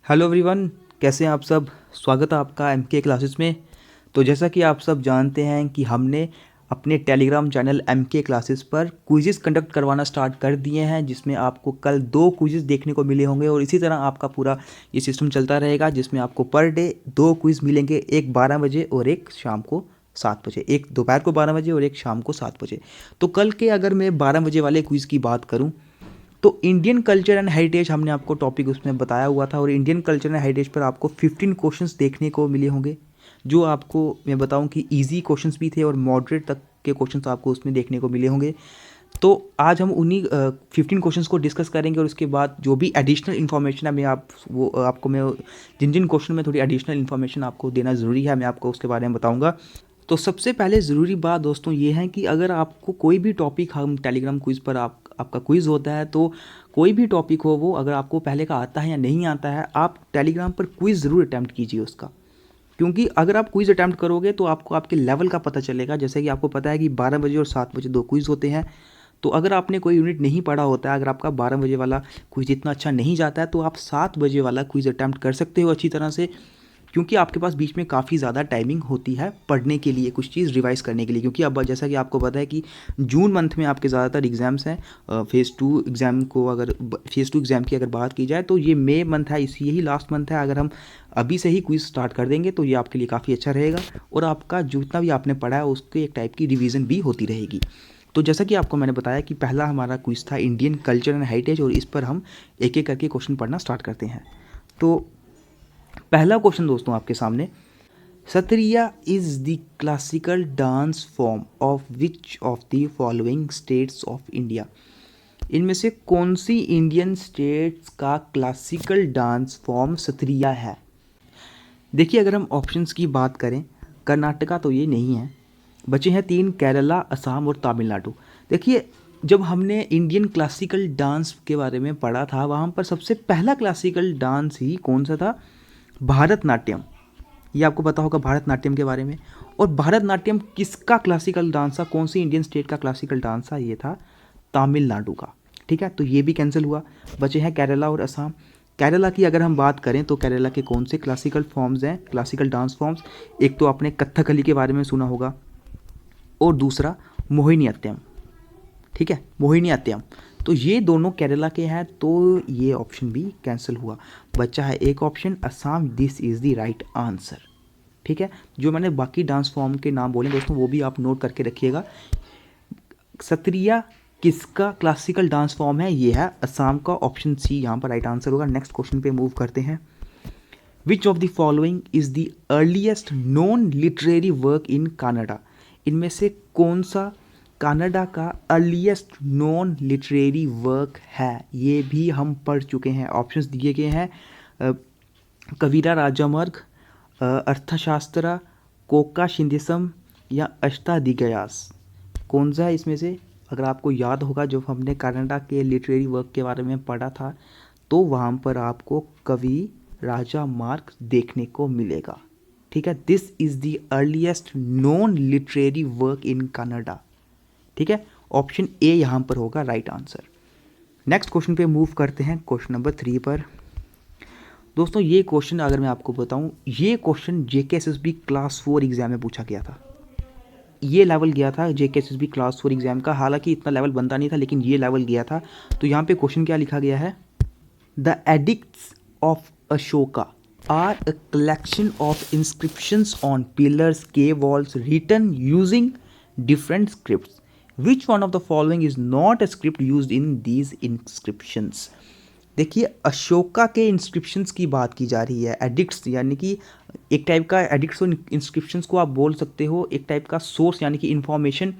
Hello everyone, कैसे हैं आप सब। स्वागत है आपका एमके क्लासेस में। तो जैसा कि आप सब जानते हैं कि हमने अपने टेलीग्राम चैनल एमके क्लासेस पर क्विज़ेस कंडक्ट करवाना स्टार्ट कर दिए हैं, जिसमें आपको कल 2 क्विज़ेस देखने को मिले होंगे और इसी तरह आपका पूरा ये सिस्टम चलता रहेगा, जिसमें आपको पर डे 2 क्विज़ मिलेंगे, एक 12 बजे और एक शाम को 7 बजे, एक दोपहर को 12 बजे और एक शाम को 7 बजे। तो कल के अगर मैं 12 बजे वाले क्विज़ की बात करूँ तो इंडियन कल्चर एंड हेरिटेज हमने आपको टॉपिक उसमें बताया हुआ था, और इंडियन कल्चर एंड हेरिटेज पर आपको 15 क्वेश्चंस देखने को मिले होंगे, जो आपको मैं बताऊं कि इजी क्वेश्चंस भी थे और मॉडरेट तक के क्वेश्चंस आपको उसमें देखने को मिले होंगे। तो आज हम उन्हीं 15 क्वेश्चंस को डिस्कस करेंगे, और उसके बाद जो भी एडिशनल इन्फॉर्मेशन है मैं आपको मैं जिन जिन क्वेश्चन में थोड़ी एडिशनल इन्फॉर्मेशन आपको देना ज़रूरी है मैं आपको उसके बारे में बताऊँगा। तो सबसे पहले ज़रूरी बात दोस्तों ये है कि अगर आपको कोई भी टॉपिक हम टेलीग्राम क्विज़ पर आपका क्विज़ होता है, तो कोई भी टॉपिक हो वो अगर आपको पहले का आता है या नहीं आता है, आप टेलीग्राम पर क्विज़ ज़रूर अटैम्प्ट कीजिए उसका। क्योंकि अगर आप क्विज़ अटैम्प्ट करोगे तो आपको आपके लेवल का पता चलेगा। जैसे कि आपको पता है कि 12 बजे और 7 बजे 2 क्विज़ होते हैं। तो अगर आपने कोई यूनिट नहीं पढ़ा होता है, अगर आपका 12 बजे वाला क्विज़ इतना अच्छा नहीं जाता है, तो आप 7 बजे वाला क्विज़ अटैम्प्ट कर सकते हो अच्छी तरह से, क्योंकि आपके पास बीच में काफ़ी ज़्यादा टाइमिंग होती है पढ़ने के लिए, कुछ चीज़ रिवाइज़ करने के लिए। क्योंकि अब जैसा कि आपको पता है कि जून मंथ में आपके ज़्यादातर एग्ज़ाम्स हैं। फ़ेज़ 2 एग्ज़ाम की अगर बात की जाए तो ये मई मंथ है, इसी यही लास्ट मंथ है। अगर हम अभी से ही क्विज़ स्टार्ट कर देंगे तो ये आपके लिए काफ़ी अच्छा रहेगा, और आपका जितना भी आपने पढ़ा है उसके एक टाइप की रिवीजन भी होती रहेगी। तो जैसा कि आपको मैंने बताया कि पहला हमारा क्विज़ था इंडियन कल्चर एंड हेरिटेज, और इस पर हम एक एक करके क्वेश्चन पढ़ना स्टार्ट करते हैं। तो पहला क्वेश्चन दोस्तों आपके सामने, Sattriya is the classical dance form of which of the following states of India. इनमें से कौन सी इंडियन स्टेट्स का क्लासिकल डांस फॉर्म सत्रिया है। देखिए, अगर हम ऑप्शंस की बात करें, कर्नाटका तो ये नहीं है, बचे हैं 3, केरला, असम और तमिलनाडु। देखिए, जब हमने इंडियन क्लासिकल डांस के बारे में पढ़ा था, वहाँ पर सबसे पहला क्लासिकल डांस ही कौन सा था, भारतनाट्यम। ये आपको पता होगा भारतनाट्यम के बारे में। और भारतनाट्यम किसका क्लासिकल डांस था, कौन सी इंडियन स्टेट का क्लासिकल डांस था, ये था तमिलनाडु का। ठीक है, तो ये भी कैंसिल हुआ। बचे हैं केरला और असम। केरला की अगर हम बात करें तो केरला के कौन से क्लासिकल फॉर्म्स हैं, क्लासिकल डांस फॉर्म्स, एक तो आपने कथकली के बारे में सुना होगा, और दूसरा मोहिनीअट्टम। ठीक है, मोहिनीअट्टम। तो ये दोनों केरला के हैं, तो ये ऑप्शन भी कैंसिल हुआ। बचा है एक option Assam, this is the right answer. ठीक है, जो मैंने बाकी डांस फॉर्म के नाम बोले दोस्तों वो भी आप नोट करके रखिएगा। सत्रिया किसका क्लासिकल डांस फॉर्म है, ये है असम का, ऑप्शन सी यहाँ पर राइट आंसर होगा। नेक्स्ट क्वेश्चन पे मूव करते हैं। Which of the following is the earliest non literary work in Canada. इनमें से कौन सा कनाडा का अर्लीस्ट नॉन लिटरेरी वर्क है, ये भी हम पढ़ चुके हैं। ऑप्शंस दिए गए हैं, कविरा राजामर्ग, अर्थशास्त्र, कोका शिंदेसम या अष्टादिगयास। कौन सा है इसमें से। अगर आपको याद होगा जब हमने कनाडा के लिटरेरी वर्क के बारे में पढ़ा था, तो वहाँ पर आपको कवि राजा मार्ग देखने को मिलेगा। ठीक है, this is the earliest non literary work in Canada. ठीक है, ऑप्शन ए यहाँ पर होगा राइट आंसर। नेक्स्ट क्वेश्चन पे मूव करते हैं, क्वेश्चन नंबर 3 पर। दोस्तों, ये क्वेश्चन अगर मैं आपको बताऊं, ये क्वेश्चन जेकेएसएसबी क्लास 4 एग्जाम में पूछा गया था। ये लेवल गया था जेकेएसएसबी क्लास 4 एग्जाम का। हालांकि इतना लेवल बनता नहीं था, लेकिन ये लेवल गया था। तो यहाँ पे क्वेश्चन क्या लिखा गया है, the edicts of Ashoka are a collection of inscriptions on pillars, cave walls written using different scripts. Which one of the following is not a script used in these inscriptions. देखिए, अशोका के इंस्क्रिप्शंस की बात की जा रही है। एडिक्ट्स यानी कि एक टाइप का, एडिक्ट्स और इंस्क्रिप्शंस को आप बोल सकते हो एक टाइप का सोर्स, यानी कि इन्फॉर्मेशन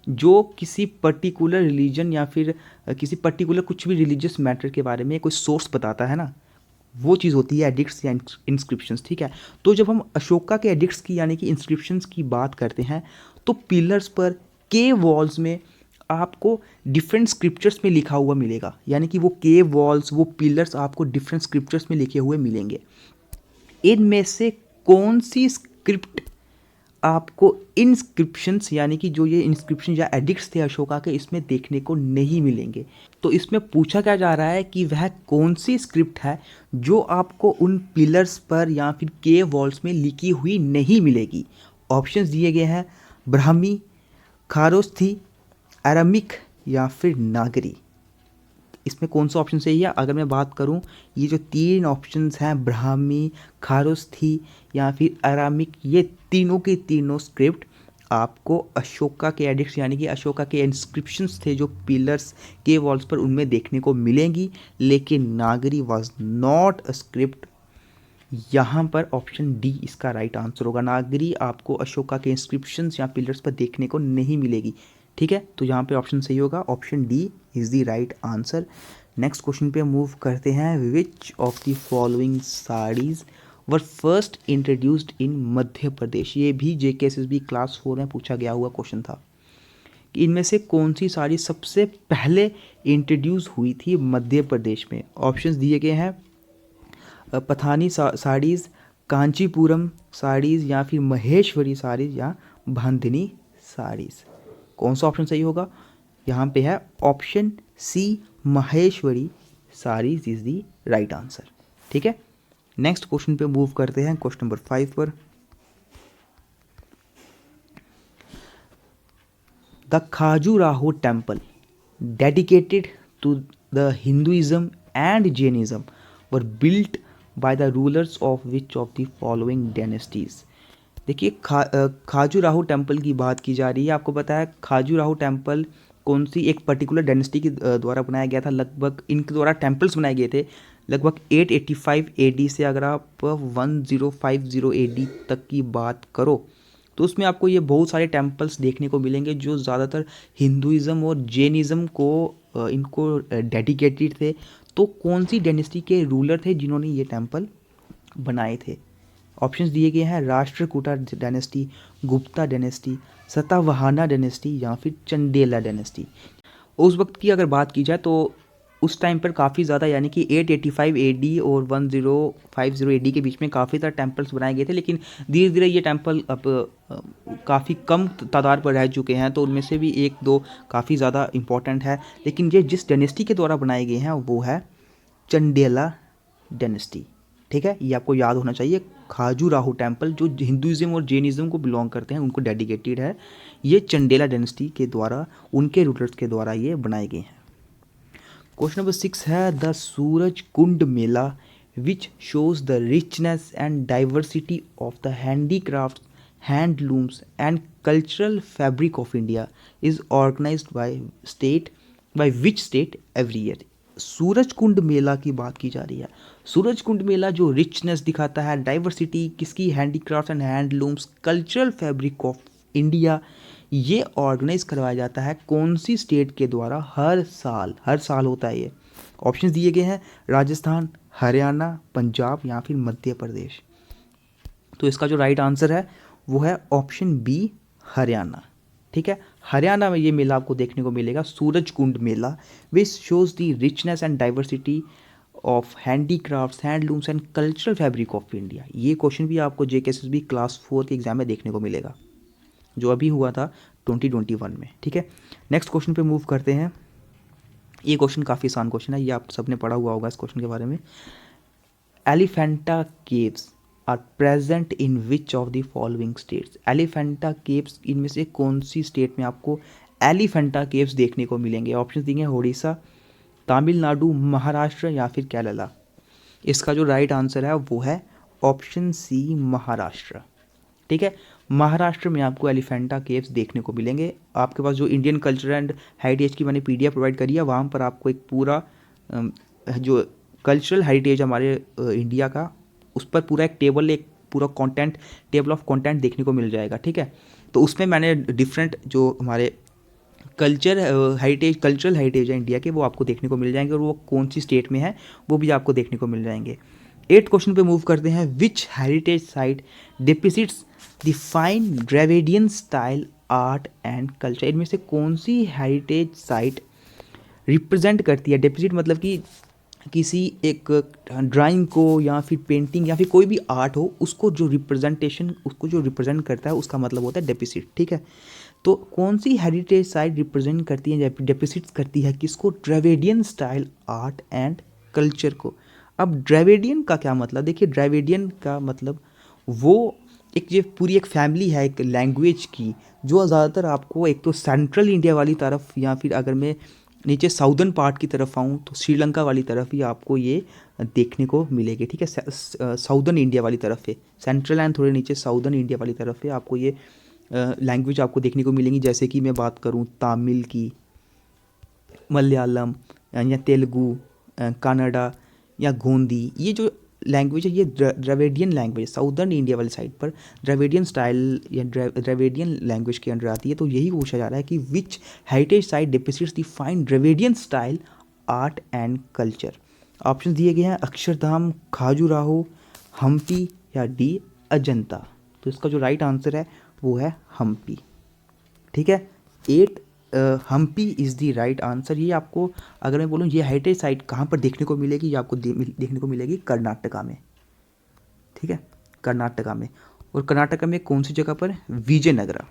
जो किसी पर्टिकुलर रिलीजन या फिर किसी पर्टिकुलर कुछ भी रिलीजियस मैटर के बारे में कोई सोर्स बताता है ना, वो चीज़ होती है एडिक्ट्स या इंस्क्रिप्शंस। ठीक है, तो जब हम अशोका के एडिक्ट्स की यानी कि इंस्क्रिप्शंस की बात करते हैं, तो पिलर्स पर, केव वॉल्स में आपको डिफरेंट स्क्रिप्चर्स में लिखा हुआ मिलेगा। यानी कि वो केव वॉल्स, वो पिलर्स आपको डिफरेंट स्क्रिप्चर्स में लिखे हुए मिलेंगे। इनमें से कौन सी स्क्रिप्ट आपको इंस्क्रिप्शंस यानी कि जो ये इंस्क्रिप्शन या एडिक्ट्स थे अशोका के, इसमें देखने को नहीं मिलेंगे। तो इसमें पूछा क्या जा रहा है कि वह कौन सी स्क्रिप्ट है जो आपको उन पिलर्स पर या फिर केव वॉल्स में लिखी हुई नहीं मिलेगी। ऑप्शंस दिए गए हैं ब्राह्मी, खारोस्थी, अरामिक या फिर नागरी। इसमें कौन सा ऑप्शन सही है? अगर मैं बात करूं, ये जो तीन ऑप्शंस हैं ब्राह्मी, खारोस्थी या फिर अरामिक, ये तीनों की तीनों स्क्रिप्ट आपको अशोका के एडिक्ट्स यानी कि अशोका के इंस्क्रिप्शंस थे जो पिलर्स के वॉल्स पर, उनमें देखने को मिलेंगी। लेकिन नागरी वॉज नॉट अ स्क्रिप्ट। यहाँ पर ऑप्शन डी इसका राइट आंसर होगा। नागरी आपको अशोका के इंस्क्रिप्शंस या पिलर्स पर देखने को नहीं मिलेगी। ठीक है, तो यहाँ पे ऑप्शन सही होगा, option D is the right answer. Next question पे मूव करते हैं। Which of the following saris were first introduced in Madhya Pradesh. ये भी JKSSB क्लास 4 में पूछा गया हुआ क्वेश्चन था कि इनमें से कौन सी साड़ी सबसे पहले इंट्रोड्यूस हुई थी मध्य प्रदेश में। ऑप्शंस दिए गए हैं पठानी साड़ीज़, कांचीपुरम साड़ीज़ या फिर महेश्वरी साड़ीज़ या बांधनी साड़ीज़। कौन सा ऑप्शन सही होगा? यहाँ पे है option C, Maheshwari saris is the right answer. ठीक है, नेक्स्ट क्वेश्चन पे मूव करते हैं, क्वेश्चन नंबर 5 पर। The Khajuraho temple dedicated to the Hinduism and Jainism were built by the rulers of which of the following dynasties. देखिए खाजुराहो टेम्पल की बात की जा रही है। आपको पता है खाजुराहो टेम्पल कौन सी एक पर्टिकुलर डायनेस्टी के द्वारा बनाया गया था। लगभग इनके द्वारा टेम्पल्स बनाए गए थे लगभग 885 AD से अगर आप 1050 AD तक की बात करो तो उसमें आपको ये बहुत सारे टेम्पल्स देखने को मिलेंगे जो ज़्यादातर हिंदुइज़्म और जैनिज़्म को इनको डेडिकेटेड थे। तो कौन सी डायनेस्टी के रूलर थे जिन्होंने ये टेम्पल बनाए थे? ऑप्शंस दिए गए हैं Rashtrakuta dynasty, Gupta dynasty, Satavahana dynasty या फिर चंदेला डायनेस्टी। उस वक्त की अगर बात की जाए तो उस टाइम पर काफ़ी ज़्यादा यानी कि 885 AD और 1050 AD के बीच में काफ़ी ज़्यादा टेम्पल्स बनाए गए थे। लेकिन धीरे धीरे ये टेम्पल अब काफ़ी कम तादाद पर रह चुके हैं। तो उनमें से भी एक दो काफ़ी ज़्यादा इम्पॉर्टेंट है। लेकिन ये जिस डायनेस्टी के द्वारा बनाए गए हैं वो है चंदेला डायनेस्टी। ठीक है, ये आपको याद होना चाहिए। खाजुराहो टेम्पल जो हिंदुइज्म और जैनिज्म को बिलोंग करते हैं उनको डेडिकेटेड है। ये चंदेला डायनेस्टी के द्वारा, उनके रूलर्स के द्वारा ये बनाए गए हैं। क्वेश्चन नंबर 6 है the Suraj Kund Mela which shows the richness and diversity of the handicraft, handlooms and cultural fabric of India is organised by which state every year. Suraj Kund Mela की बात की जा रही है। सूरज कुंड मेला जो रिचनेस दिखाता है, डाइवर्सिटी किसकी, handicraft and handlooms, cultural fabric of India, ये ऑर्गेनाइज करवाया जाता है कौन सी स्टेट के द्वारा? हर साल होता है ये। ऑप्शंस दिए गए हैं राजस्थान, हरियाणा, पंजाब या फिर मध्य प्रदेश। तो इसका जो राइट आंसर है वो है ऑप्शन बी, हरियाणा। ठीक है, हरियाणा में ये मेला आपको देखने को मिलेगा, Suraj Kund Mela, which shows the richness and diversity of handicrafts, handlooms and cultural fabric of India. ये क्वेश्चन भी आपको JKSSB क्लास 4 के एग्जाम में देखने को मिलेगा जो अभी हुआ था 2021 में। ठीक है, नेक्स्ट क्वेश्चन पे मूव करते हैं। ये क्वेश्चन काफ़ी आसान क्वेश्चन है, ये आप सबने पढ़ा हुआ होगा इस क्वेश्चन के बारे में। Elephanta caves are present in which of the following states. Elephanta caves, इनमें से कौन सी स्टेट में आपको एलिफेंटा केव्स देखने को मिलेंगे? ऑप्शन देंगे उड़ीसा, तमिलनाडु, महाराष्ट्र या फिर केरला। इसका जो राइट आंसर है वो है ऑप्शन सी, महाराष्ट्र। ठीक है, महाराष्ट्र में आपको एलिफेंटा केव्स देखने को मिलेंगे। आपके पास जो इंडियन कल्चर एंड हेरिटेज की मैंने PDF प्रोवाइड करी है, वहाँ पर आपको एक पूरा जो कल्चरल हेरिटेज हमारे इंडिया का, उस पर पूरा एक टेबल, एक पूरा कंटेंट, टेबल ऑफ कंटेंट देखने को मिल जाएगा। ठीक है, तो उसमें मैंने डिफरेंट जो हमारे कल्चरल हेरिटेज है इंडिया के, वो आपको देखने को मिल जाएंगे और वो कौन सी स्टेट में है वो भी आपको देखने को मिल जाएंगे। 8 क्वेश्चन पे मूव करते हैं। Which heritage site depicts the fine Dravidian style art and culture. इनमें से कौन सी हेरिटेज साइट रिप्रेजेंट करती है, डिपिक्ट मतलब कि किसी एक ड्राइंग को या फिर पेंटिंग या फिर कोई भी आर्ट हो, उसको जो रिप्रेजेंट करता है उसका मतलब होता है डेफिसिट। ठीक है, तो कौन सी हेरिटेज साइट रिप्रेजेंट करती है या डेफिसिट्स करती है किसको? Dravidian style art and culture को। अब द्रविडियन का क्या मतलब? देखिए, द्रविडियन का मतलब वो एक ये पूरी एक फैमिली है एक लैंग्वेज की, जो ज़्यादातर आपको एक तो सेंट्रल इंडिया वाली तरफ, या फिर अगर मैं नीचे साउदर्न पार्ट की तरफ आऊँ तो श्रीलंका वाली तरफ ही आपको ये देखने को मिलेगी। ठीक है, साउदर्न इंडिया वाली तरफ है, सेंट्रल एंड थोड़े नीचे साउदर्न इंडिया वाली तरफ है आपको ये लैंग्वेज आपको देखने को मिलेंगी। जैसे कि मैं बात करूँ तमिल की, मलयालम या तेलुगु, कन्नड़ा या गोंदी, ये जो लैंग्वेज है ये द्रविडियन लैंग्वेज, साउदर्न इंडिया वाली साइड पर द्रविडियन स्टाइल या द्रविडियन लैंग्वेज के अंडर आती है। तो यही पूछा जा रहा है कि which heritage site depicts the fine Dravidian style art and culture. Option दिए गए हैं अक्षरधाम, खाजुराहो, हम्पी या डी अजंता। तो इसका जो राइट आंसर है वो है हम्पी। ठीक है, 8 Hampi is the right answer. ये आपको अगर मैं बोलूँ ये हेरिटेज साइट कहाँ पर देखने को मिलेगी, ये आपको देखने को मिलेगी कर्नाटका में। ठीक है, कर्नाटका में। और कर्नाटका में कौन सी जगह पर? विजयनगरा,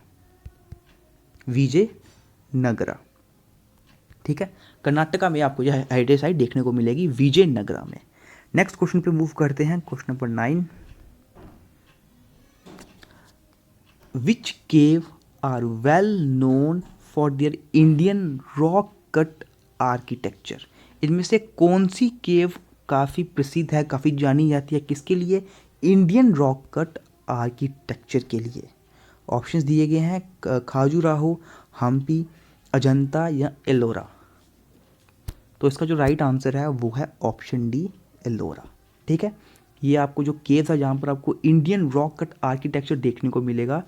विजयनगरा। ठीक है, कर्नाटका में आपको यह हेरिटेज साइट देखने को मिलेगी विजयनगरा में। नेक्स्ट क्वेश्चन पे मूव करते हैं, question number 9। Which cave are well known for their Indian rock cut architecture. इनमें से कौन सी केव काफ़ी प्रसिद्ध है, काफ़ी जानी जाती है, किसके लिए? इंडियन रॉक कट आर्किटेक्चर के लिए। ऑप्शंस दिए गए हैं खाजुराहो, हम्पी, अजंता या एलोरा। तो इसका जो राइट आंसर है वो है ऑप्शन डी, एलोरा। ठीक है, ये आपको जो केव्स है जहाँ पर आपको इंडियन रॉक कट आर्किटेक्चर देखने को मिलेगा,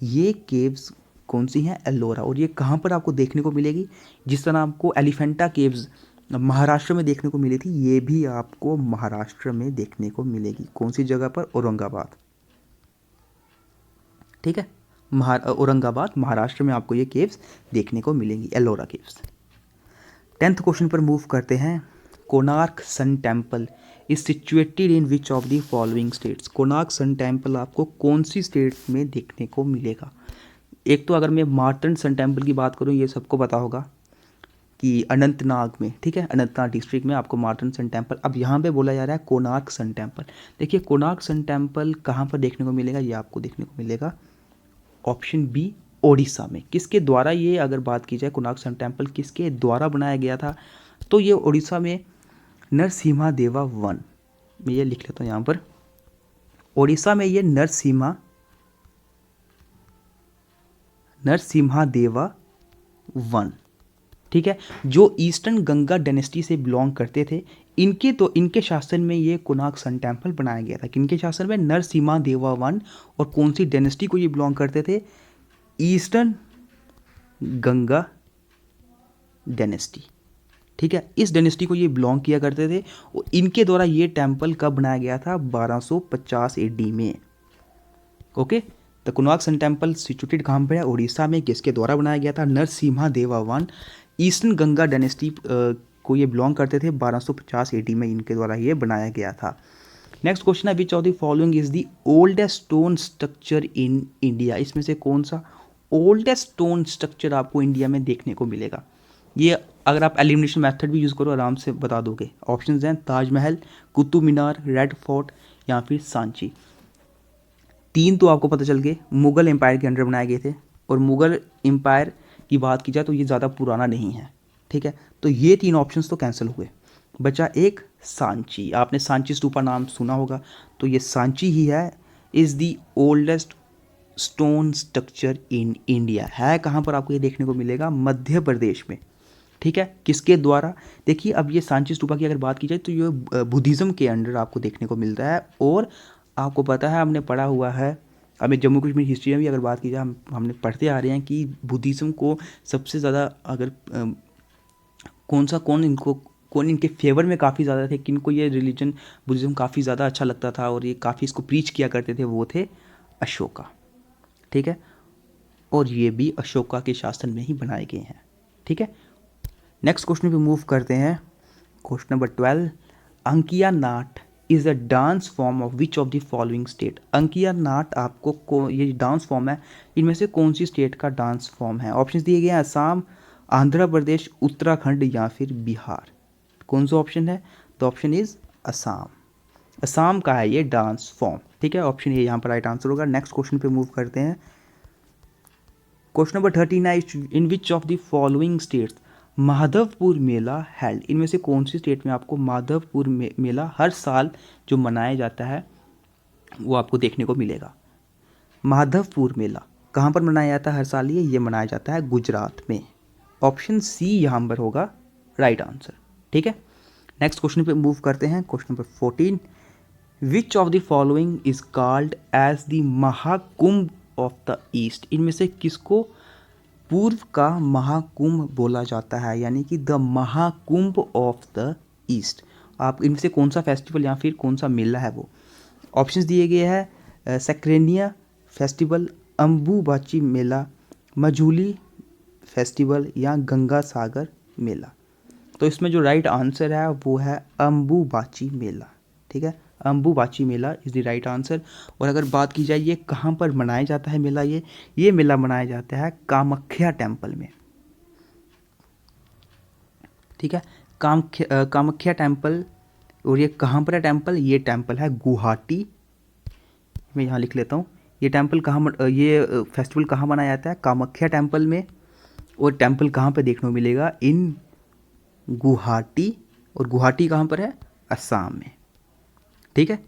ये केव्स कौन सी हैं? एलोरा। और ये कहाँ पर आपको देखने को मिलेगी? जिस तरह आपको एलिफेंटा केव्स महाराष्ट्र में देखने को मिली थी, ये भी आपको महाराष्ट्र में देखने को मिलेगी। कौन सी जगह पर? औरंगाबाद। ठीक है, औरंगाबाद महाराष्ट्र में आपको ये केव्स देखने को मिलेंगी, एलोरा केव्स। 10th क्वेश्चन पर मूव करते हैं। Konark sun temple is situated in which of the following states. Konark sun temple आपको कौन सी स्टेट में देखने को मिलेगा? एक तो अगर मैं मार्तंड सन टेम्पल की बात करूँ, ये सबको पता होगा कि अनंतनाग में, ठीक है, अनंतनाग डिस्ट्रिक्ट में आपको मार्तंड सन टेम्पल। अब यहाँ पे बोला जा रहा है कोणार्क सन टेम्पल। देखिए, कोणार्क सन टेम्पल कहाँ पर देखने को मिलेगा? ये आपको देखने को मिलेगा ऑप्शन बी, ओडिशा में। किसके द्वारा ये अगर बात की जाए, कोणार्क सन टेम्पल किसके द्वारा बनाया गया था? तो ये ओडिशा में नरसिम्हा देवा वन, मैं ये लिख लेता हूँ यहाँ पर, ओडिशा में ये नरसिम्हा देवा वन। ठीक है, जो ईस्टर्न गंगा डायनेस्टी से बिलोंग करते थे, इनके शासन में ये कोणार्क सन टेम्पल बनाया गया था। किनके शासन में? नरसिम्हा देवा वन। और कौन सी डायनेस्टी को ये बिलोंग करते थे? Eastern Ganga dynasty. ठीक है, इस डायनेस्टी को ये बिलोंग किया करते थे और इनके द्वारा ये टेम्पल कब बनाया गया था? 1250 एडी में। Okay, the Konark sun temple situated कहाँ पर है? उड़ीसा में। किसके द्वारा बनाया गया था? नरसिम्हा देवा वन। ईस्टर्न गंगा डायनेस्टी को ये बिलोंग करते थे, 1250 एडी में इनके द्वारा ये बनाया गया था। नेक्स्ट क्वेश्चन है, विच of the following is the oldest stone structure in India. इसमें से कौन सा ओल्डेस्ट स्टोन स्ट्रक्चर आपको इंडिया में देखने को मिलेगा? ये अगर आप एलिमिनेशन मेथड भी यूज़ करो आराम से बता दोगे। ऑप्शंस हैं ताजमहल, कुतुब मीनार, रेड फोर्ट या फिर सांची। 3 तो आपको पता चल गए, मुगल एम्पायर के अंडर बनाए गए थे। और मुगल एम्पायर की बात की जाए तो ये ज़्यादा पुराना नहीं है। ठीक है, तो ये 3 ऑप्शंस तो कैंसिल हुए, बचा एक सांची। आपने सांची स्तूपा नाम सुना होगा, तो ये सांची ही है, is the oldest stone structure in India. है कहाँ पर आपको ये देखने को मिलेगा? मध्य प्रदेश में। ठीक है, किसके द्वारा? देखिए, अब ये सांची स्तूपा की अगर बात की जाए तो ये बुद्धिज़्म के अंडर आपको देखने को मिलता है। और आपको पता है, हमने पढ़ा हुआ है, हमें जम्मू कश्मीर हिस्ट्री में भी अगर बात की जाए, हमने पढ़ते आ रहे हैं कि बुद्धिज़्म को सबसे ज़्यादा अगर कौन इनके फेवर में काफ़ी ज़्यादा थे, किनको ये रिलीजन बुद्धिज़्म काफ़ी ज़्यादा अच्छा लगता था और ये काफ़ी इसको प्रीच किया करते थे, वो थे अशोका। ठीक है, और ये भी अशोका के शासन में ही बनाए गए हैं। ठीक है, नेक्स्ट क्वेश्चन पे मूव करते हैं, question number 12। Ankiya Naat is a dance form of which of the following state. Ankiya Naat आपको ये डांस फॉर्म है, इनमें से कौन सी स्टेट का डांस फॉर्म है? ऑप्शन दिए गए हैं असम, आंध्र प्रदेश, उत्तराखंड या फिर बिहार। कौन सा ऑप्शन है? तो ऑप्शन इज असम। असम का है ये डांस फॉर्म, ठीक है। ऑप्शन ए यहाँ पर राइट आंसर होगा। नेक्स्ट क्वेश्चन पे मूव करते हैं। Question number 39, in which of the following states Madhavpur Mela held. इनमें से कौन सी स्टेट में आपको माधवपुर मेला हर साल जो मनाया जाता है वो आपको देखने को मिलेगा। माधवपुर मेला कहाँ पर मनाया जाता है हर साल? ये मनाया जाता है गुजरात में। ऑप्शन सी यहाँ पर होगा राइट आंसर, ठीक है। नेक्स्ट क्वेश्चन पे मूव करते हैं। Question number 14, which of the following is called as the Mahakumbh of the east. इनमें से किसको पूर्व का महाकुंभ बोला जाता है, यानी कि the Mahakumbh of the east. आप इनमें से कौन सा फेस्टिवल या फिर कौन सा मेला है वो? ऑप्शंस दिए गए हैं सक्रेनिया फेस्टिवल, अम्बुबाची मेला, मजूली फेस्टिवल या गंगा सागर मेला। तो इसमें जो राइट आंसर है वो है अम्बुबाची मेला, ठीक है। अम्बुबाची मेला इज़ द राइट आंसर। और अगर बात की जाए ये कहाँ पर मनाया जाता है मेला, ये मेला मनाया जाता है कामाख्या टेम्पल में, ठीक है। कामाख्या टेम्पल। और ये कहाँ पर है टेम्पल? ये टेम्पल है गुवाहाटी। मैं यहाँ लिख लेता हूँ। ये टेम्पल ये फेस्टिवल कहाँ मनाया जाता है? कामाख्या टेम्पल में। और टेम्पल कहाँ पर देखने को मिलेगा? इन गुवाहाटी। और गुवाहाटी कहाँ पर है? असम में, ठीक है।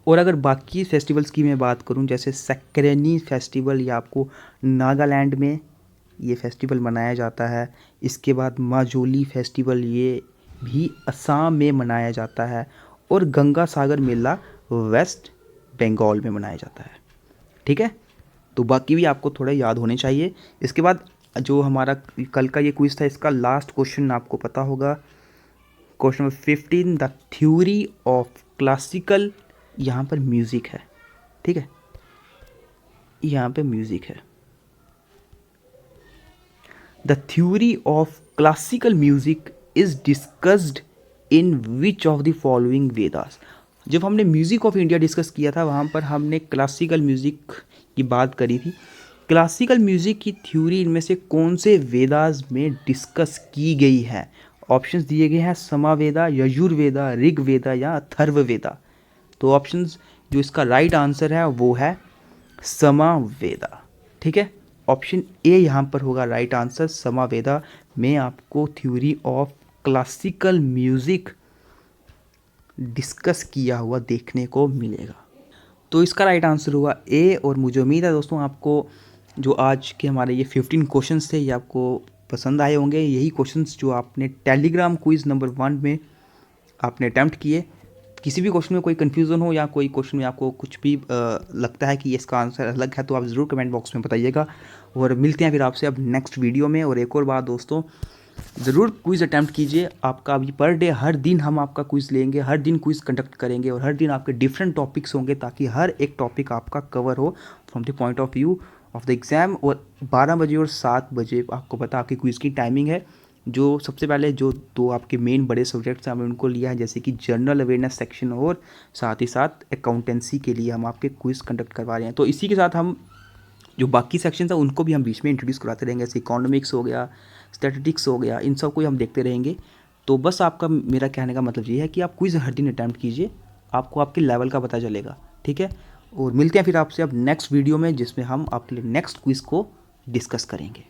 और अगर बाकी फेस्टिवल्स की मैं बात करूं, जैसे सक्रेनी फेस्टिवल, या आपको नागालैंड में ये फेस्टिवल मनाया जाता है। इसके बाद माजोली फेस्टिवल, ये भी असम में मनाया जाता है। और गंगा सागर मेला वेस्ट बंगाल में मनाया जाता है, ठीक है। तो बाकी भी आपको थोड़ा याद होने चाहिए। इसके बाद जो हमारा कल का ये क्विज था, इसका लास्ट क्वेश्चन आपको पता होगा। Question number 15, the theory of classical. यहाँ पर म्यूज़िक है, ठीक है। यहाँ पे म्यूज़िक है। The theory of classical music is discussed in which of the following Vedas. जब हमने म्यूज़िक ऑफ इंडिया डिस्कस किया था वहाँ पर हमने क्लासिकल म्यूज़िक की बात करी थी। क्लासिकल म्यूज़िक की थ्योरी इनमें से कौन से वेदास में डिस्कस की गई है? ऑप्शंस दिए गए हैं समावेदा, यजुर्वेदा, ऋग्वेदा या अथर्ववेदा। तो ऑप्शंस जो इसका राइट आंसर है वो है समावेदा, ठीक है। ऑप्शन ए यहाँ पर होगा राइट आंसर। समावेदा में आपको theory of classical music discuss किया हुआ देखने को मिलेगा। तो इसका राइट आंसर हुआ ए। और मुझे उम्मीद है दोस्तों आपको जो आज के हमारे ये 15 क्वेश्चंस थे ये आपको पसंद आए होंगे। यही क्वेश्चंस जो आपने टेलीग्राम क्विज़ नंबर 1 में आपने अटैम्प्ट किए। किसी भी क्वेश्चन में कोई कन्फ्यूज़न हो या कोई क्वेश्चन में आपको कुछ भी लगता है कि इसका आंसर अलग है तो आप ज़रूर कमेंट बॉक्स में बताइएगा। और मिलते हैं फिर आपसे अब नेक्स्ट वीडियो में। और एक और बात दोस्तों, ज़रूर क्विज़ अटैम्प्ट कीजिए। आपका अभी पर डे हर दिन हम आपका क्विज़ लेंगे, हर दिन क्विज़ कंडक्ट करेंगे और हर दिन आपके डिफरेंट टॉपिक्स होंगे, ताकि हर एक टॉपिक आपका कवर हो from the point of view of the exam. और 12 बजे और 7 बजे आपको पता आपकी क्विज़ की टाइमिंग है। जो सबसे पहले जो दो आपके मेन बड़े सब्जेक्ट्स हैं हमने उनको लिया है, जैसे कि जनरल अवेयरनेस सेक्शन और साथ ही साथ अकाउंटेंसी के लिए हम आपके क्विज़ कंडक्ट करवा रहे हैं। तो इसी के साथ हम जो बाकी सेक्शन है उनको भी हम बीच में इंट्रोड्यूस कराते रहेंगे, जैसे इकोनॉमिक्स हो गया, स्टैटिस्टिक्स हो गया, इन सब को हम देखते रहेंगे। तो बस आपका मेरा कहने का मतलब ये है कि आप क्विज़ हर दिन अटैम्प्ट कीजिए, आपको आपके लेवल का पता चलेगा, ठीक है। और मिलते हैं फिर आपसे अब नेक्स्ट वीडियो में, जिसमें हम आपके लिए नेक्स्ट क्विज़ को डिस्कस करेंगे।